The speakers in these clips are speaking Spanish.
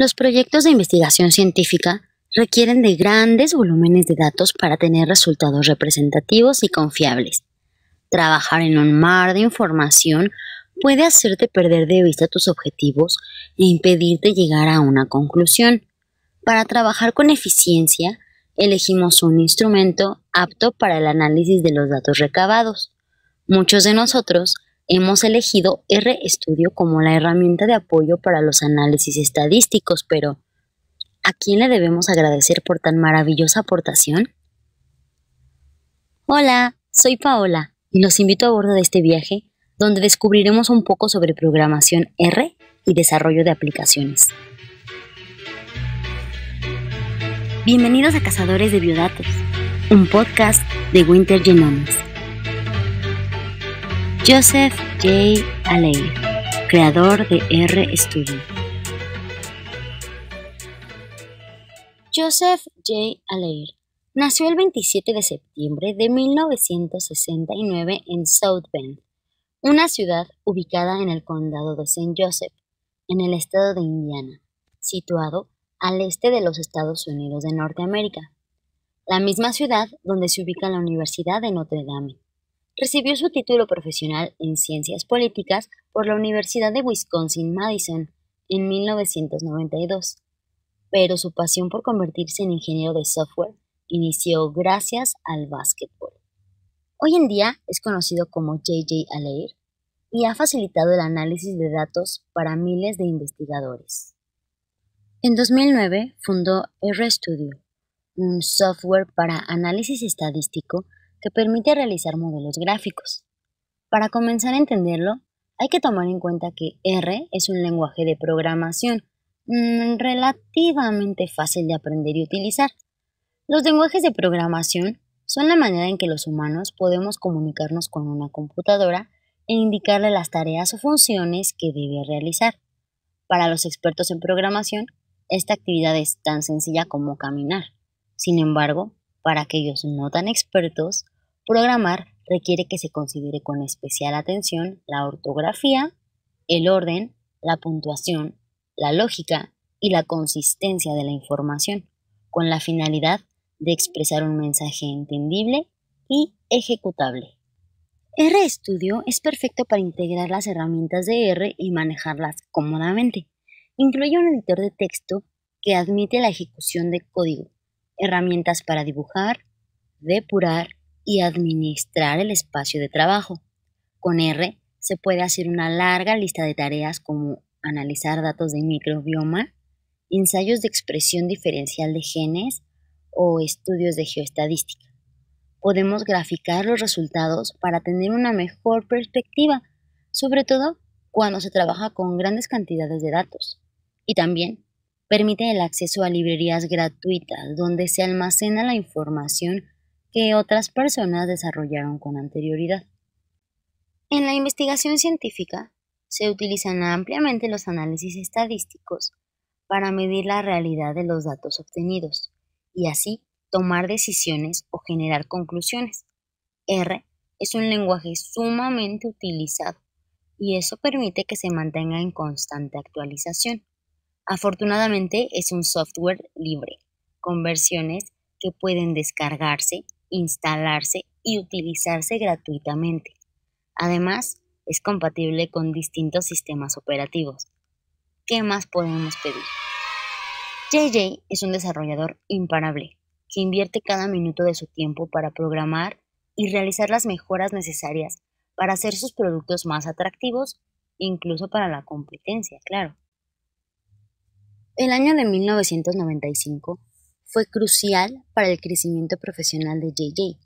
Los proyectos de investigación científica requieren de grandes volúmenes de datos para tener resultados representativos y confiables. Trabajar en un mar de información puede hacerte perder de vista tus objetivos e impedirte llegar a una conclusión. Para trabajar con eficiencia, elegimos un instrumento apto para el análisis de los datos recabados. Muchos de nosotros hemos elegido RStudio como la herramienta de apoyo para los análisis estadísticos, pero ¿a quién le debemos agradecer por tan maravillosa aportación? Hola, soy Paola y los invito a bordo de este viaje donde descubriremos un poco sobre programación R y desarrollo de aplicaciones. Bienvenidos a Cazadores de Biodatos, un podcast de Winter Genomics. Joseph J. Allaire, creador de RStudio. Joseph J. Allaire nació el 27 de septiembre de 1969 en South Bend, una ciudad ubicada en el condado de St. Joseph, en el estado de Indiana, situado al este de los Estados Unidos de Norteamérica, la misma ciudad donde se ubica la Universidad de Notre Dame. Recibió su título profesional en Ciencias Políticas por la Universidad de Wisconsin-Madison en 1992, pero su pasión por convertirse en ingeniero de software inició gracias al básquetbol. Hoy en día es conocido como J.J. Allaire y ha facilitado el análisis de datos para miles de investigadores. En 2009 fundó RStudio, un software para análisis estadístico que permite realizar modelos gráficos. Para comenzar a entenderlo, hay que tomar en cuenta que R es un lenguaje de programación relativamente fácil de aprender y utilizar. Los lenguajes de programación son la manera en que los humanos podemos comunicarnos con una computadora e indicarle las tareas o funciones que debe realizar. Para los expertos en programación, esta actividad es tan sencilla como caminar. Sin embargo, para aquellos no tan expertos, programar requiere que se considere con especial atención la ortografía, el orden, la puntuación, la lógica y la consistencia de la información, con la finalidad de expresar un mensaje entendible y ejecutable. RStudio es perfecto para integrar las herramientas de R y manejarlas cómodamente. Incluye un editor de texto que admite la ejecución de código, herramientas para dibujar, depurar y administrar el espacio de trabajo. Con R se puede hacer una larga lista de tareas como analizar datos de microbioma, ensayos de expresión diferencial de genes o estudios de geoestadística. Podemos graficar los resultados para tener una mejor perspectiva, sobre todo cuando se trabaja con grandes cantidades de datos. Y también permite el acceso a librerías gratuitas donde se almacena la información que otras personas desarrollaron con anterioridad. En la investigación científica se utilizan ampliamente los análisis estadísticos para medir la realidad de los datos obtenidos y así tomar decisiones o generar conclusiones. R es un lenguaje sumamente utilizado y eso permite que se mantenga en constante actualización. Afortunadamente es un software libre, con versiones que pueden descargarse, instalarse y utilizarse gratuitamente. Además, es compatible con distintos sistemas operativos. ¿Qué más podemos pedir? JJ es un desarrollador imparable, que invierte cada minuto de su tiempo para programar y realizar las mejoras necesarias para hacer sus productos más atractivos, incluso para la competencia, claro. El año de 1995 fue crucial para el crecimiento profesional de JJ,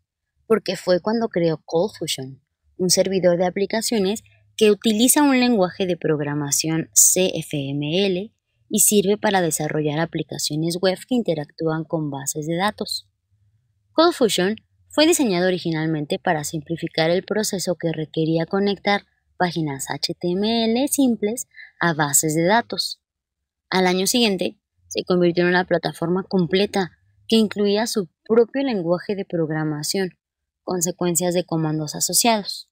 porque fue cuando creó ColdFusion, un servidor de aplicaciones que utiliza un lenguaje de programación CFML y sirve para desarrollar aplicaciones web que interactúan con bases de datos. ColdFusion fue diseñado originalmente para simplificar el proceso que requería conectar páginas HTML simples a bases de datos. Al año siguiente, se convirtió en una plataforma completa que incluía su propio lenguaje de programación, con secuencias de comandos asociados,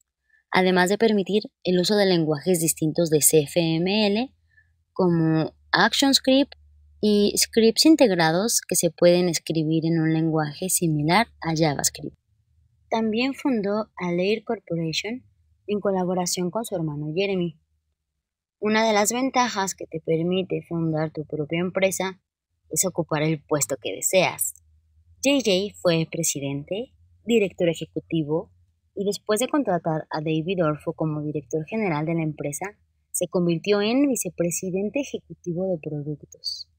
además de permitir el uso de lenguajes distintos de CFML como ActionScript y scripts integrados que se pueden escribir en un lenguaje similar a JavaScript. También fundó Altair Corporation en colaboración con su hermano Jeremy. Una de las ventajas que te permite fundar tu propia empresa es ocupar el puesto que deseas. JJ fue presidente, director ejecutivo y después de contratar a David Orfo como director general de la empresa, se convirtió en vicepresidente ejecutivo de productos.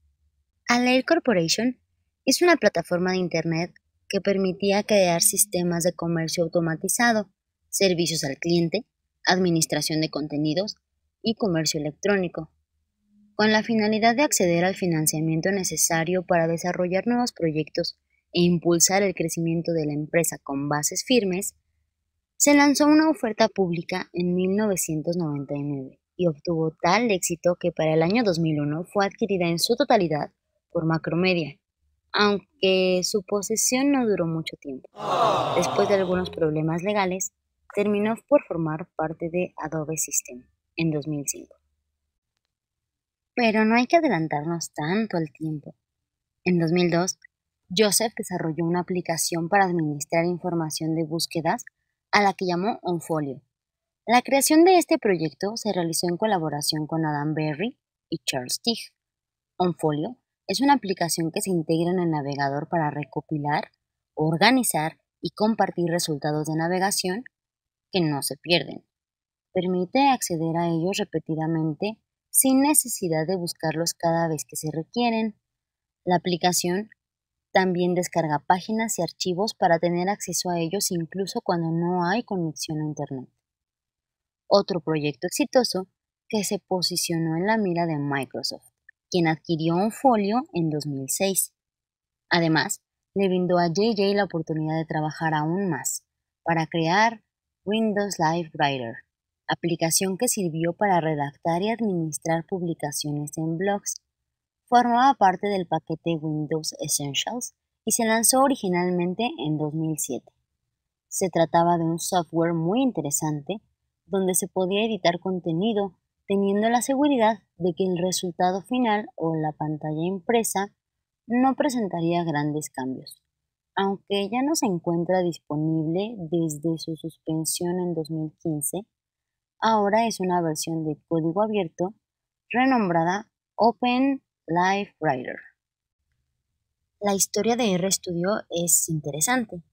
Altair Corporation es una plataforma de Internet que permitía crear sistemas de comercio automatizado, servicios al cliente, administración de contenidos y comercio electrónico, con la finalidad de acceder al financiamiento necesario para desarrollar nuevos proyectos e impulsar el crecimiento de la empresa con bases firmes. Se lanzó una oferta pública en 1999 y obtuvo tal éxito que para el año 2001 fue adquirida en su totalidad por Macromedia, aunque su posesión no duró mucho tiempo. Después de algunos problemas legales, terminó por formar parte de Adobe System en 2005. Pero no hay que adelantarnos tanto al tiempo. En 2002, Joseph desarrolló una aplicación para administrar información de búsquedas a la que llamó OnFolio. La creación de este proyecto se realizó en colaboración con Adam Berry y Charles Tighe. OnFolio es una aplicación que se integra en el navegador para recopilar, organizar y compartir resultados de navegación que no se pierden. Permite acceder a ellos repetidamente sin necesidad de buscarlos cada vez que se requieren. La aplicación también descarga páginas y archivos para tener acceso a ellos incluso cuando no hay conexión a Internet. Otro proyecto exitoso que se posicionó en la mira de Microsoft, quien adquirió OnFolio en 2006. Además, le brindó a JJ la oportunidad de trabajar aún más para crear Windows Live Writer, aplicación que sirvió para redactar y administrar publicaciones en blogs. Formaba parte del paquete Windows Essentials y se lanzó originalmente en 2007. Se trataba de un software muy interesante donde se podía editar contenido teniendo la seguridad de que el resultado final o la pantalla impresa no presentaría grandes cambios. Aunque ya no se encuentra disponible desde su suspensión en 2015, ahora es una versión de código abierto renombrada Open Live Writer. La historia de RStudio es interesante.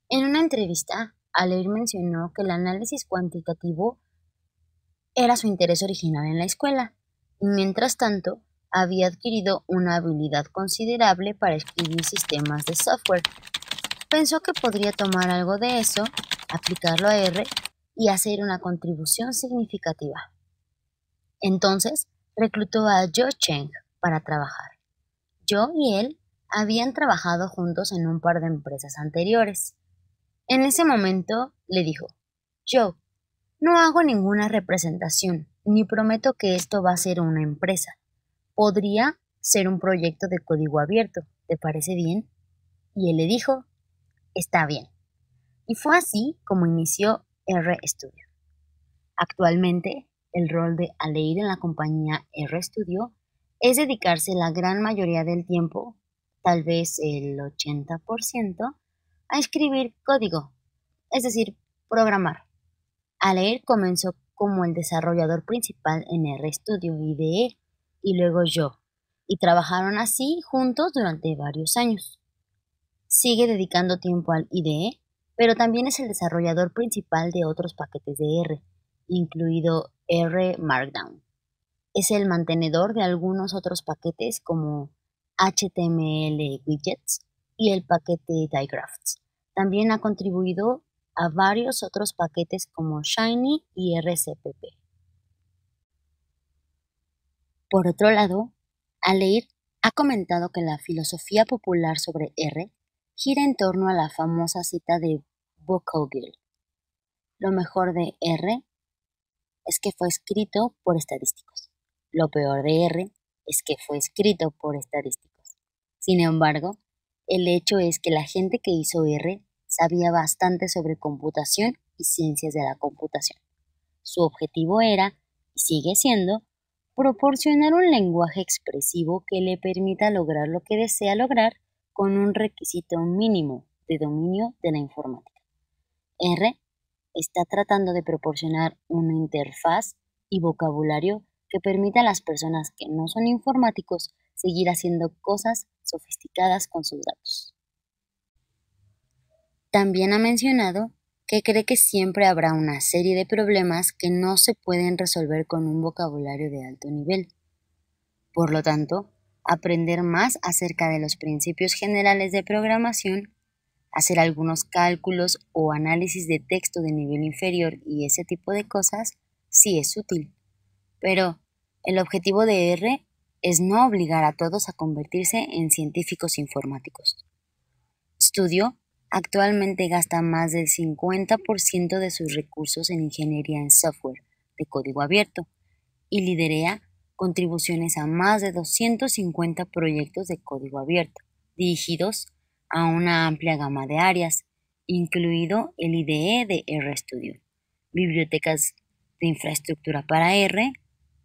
En una entrevista, Altair mencionó que el análisis cuantitativo era su interés original en la escuela, y mientras tanto, había adquirido una habilidad considerable para escribir sistemas de software. Pensó que podría tomar algo de eso, aplicarlo a R y hacer una contribución significativa. Entonces, reclutó a Joe Cheng para trabajar. Joe y él habían trabajado juntos en un par de empresas anteriores. En ese momento le dijo: Joe, no hago ninguna representación, ni prometo que esto va a ser una empresa. Podría ser un proyecto de código abierto, ¿te parece bien? Y él le dijo: está bien. Y fue así como inició RStudio. Actualmente, el rol de Altair en la compañía RStudio es dedicarse la gran mayoría del tiempo, tal vez el 80%, a escribir código, es decir, programar. Altair comenzó como el desarrollador principal en RStudio IDE y luego yo, y trabajaron así juntos durante varios años. Sigue dedicando tiempo al IDE, pero también es el desarrollador principal de otros paquetes de R, incluido R Markdown. Es el mantenedor de algunos otros paquetes como HTML Widgets y el paquete Digraphs. También ha contribuido a varios otros paquetes como Shiny y RCPP. Por otro lado, Altair ha comentado que la filosofía popular sobre R gira en torno a la famosa cita de Bocage: lo mejor de R es que fue escrito por estadísticos. Lo peor de R es que fue escrito por estadísticos. Sin embargo, el hecho es que la gente que hizo R sabía bastante sobre computación y ciencias de la computación. Su objetivo era, y sigue siendo, proporcionar un lenguaje expresivo que le permita lograr lo que desea lograr con un requisito mínimo de dominio de la informática. R está tratando de proporcionar una interfaz y vocabulario que permita a las personas que no son informáticos seguir haciendo cosas sofisticadas con sus datos. También ha mencionado que cree que siempre habrá una serie de problemas que no se pueden resolver con un vocabulario de alto nivel. Por lo tanto, aprender más acerca de los principios generales de programación, hacer algunos cálculos o análisis de texto de nivel inferior y ese tipo de cosas, sí es útil. Pero el objetivo de R es no obligar a todos a convertirse en científicos informáticos. Studio actualmente gasta más del 50% de sus recursos en ingeniería en software de código abierto y lidera contribuciones a más de 250 proyectos de código abierto, dirigidos a una amplia gama de áreas, incluido el IDE de RStudio, bibliotecas de infraestructura para R,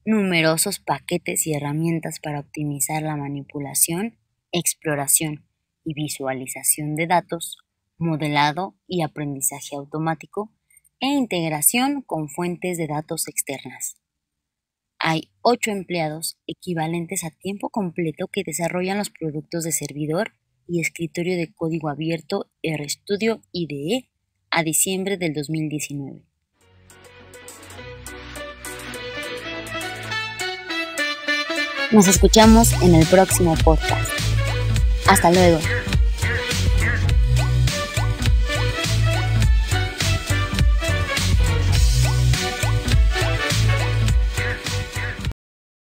numerosos paquetes y herramientas para optimizar la manipulación, exploración y visualización de datos, modelado y aprendizaje automático, e integración con fuentes de datos externas. Hay 8 empleados equivalentes a tiempo completo que desarrollan los productos de servidor y escritorio de código abierto RStudio IDE a diciembre del 2019. Nos escuchamos en el próximo podcast. Hasta luego.